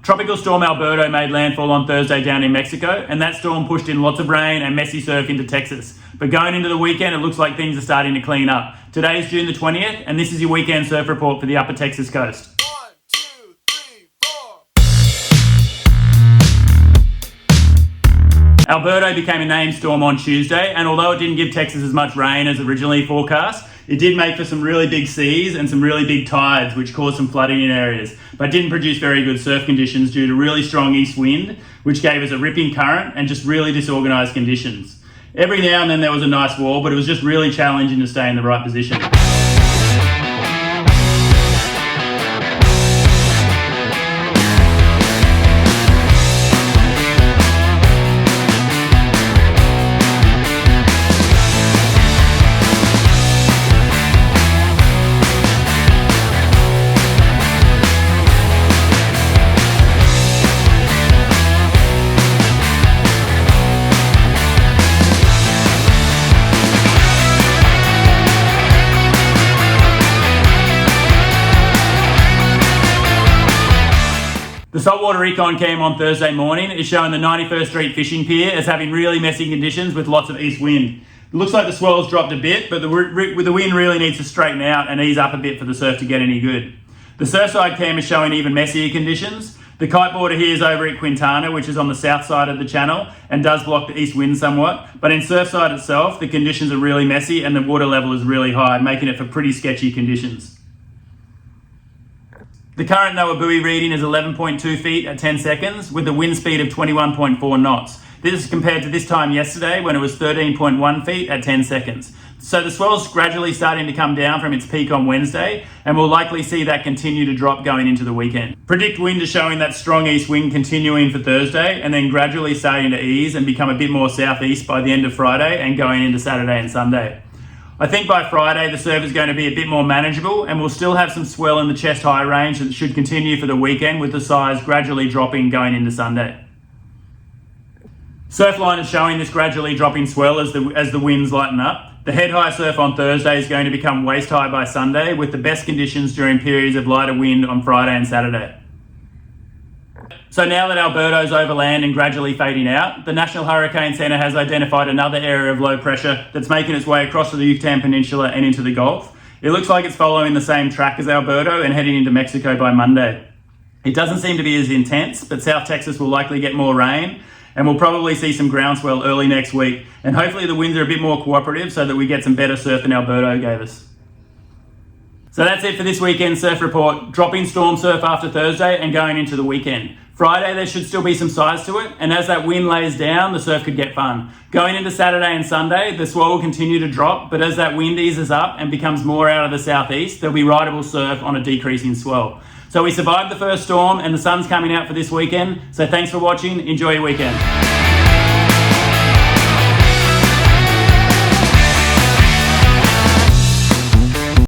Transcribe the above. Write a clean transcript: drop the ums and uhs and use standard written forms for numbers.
Tropical storm Alberto made landfall on Thursday down in Mexico, and that storm pushed in lots of rain and messy surf into Texas. But going into the weekend, it looks like things are starting to clean up. Today is June the 20th, and this is your weekend surf report for the upper Texas coast. 1, 2, 3, 4. Alberto became a named storm on Tuesday, and although it didn't give Texas as much rain as originally forecast, it did make for some really big seas and some really big tides, which caused some flooding in areas, but didn't produce very good surf conditions due to really strong east wind, which gave us a ripping current and just really disorganised conditions. Every now and then there was a nice wall, but it was just really challenging to stay in the right position. The saltwater recon cam on Thursday morning is showing the 91st Street fishing pier as having really messy conditions with lots of east wind. It looks like the swell's dropped a bit, but the wind really needs to straighten out and ease up a bit for the surf to get any good. The surfside cam is showing even messier conditions. The kiteboarder here is over at Quintana, which is on the south side of the channel and does block the east wind somewhat. But in Surfside itself, the conditions are really messy and the water level is really high, making it for pretty sketchy conditions. The current NOAA buoy reading is 11.2 feet at 10 seconds with a wind speed of 21.4 knots. This is compared to this time yesterday when it was 13.1 feet at 10 seconds. So the swell's gradually starting to come down from its peak on Wednesday, and we'll likely see that continue to drop going into the weekend. Predict wind is showing that strong east wind continuing for Thursday and then gradually starting to ease and become a bit more southeast by the end of Friday and going into Saturday and Sunday. I think by Friday the surf is going to be a bit more manageable and we'll still have some swell in the chest high range that should continue for the weekend with the size gradually dropping going into Sunday. Surfline is showing this gradually dropping swell as the winds lighten up. The head high surf on Thursday is going to become waist high by Sunday with the best conditions during periods of lighter wind on Friday and Saturday. So now that Alberto's over land and gradually fading out, the National Hurricane Centre has identified another area of low pressure that's making its way across the Yucatan Peninsula and into the Gulf. It looks like it's following the same track as Alberto and heading into Mexico by Monday. It doesn't seem to be as intense, but South Texas will likely get more rain and we'll probably see some groundswell early next week. And hopefully the winds are a bit more cooperative so that we get some better surf than Alberto gave us. So that's it for this weekend surf report. Dropping storm surf after Thursday and going into the weekend. Friday, there should still be some size to it, and as that wind lays down, the surf could get fun. Going into Saturday and Sunday, the swell will continue to drop, but as that wind eases up and becomes more out of the southeast, there'll be rideable surf on a decreasing swell. So we survived the first storm, and the sun's coming out for this weekend, so thanks for watching. Enjoy your weekend.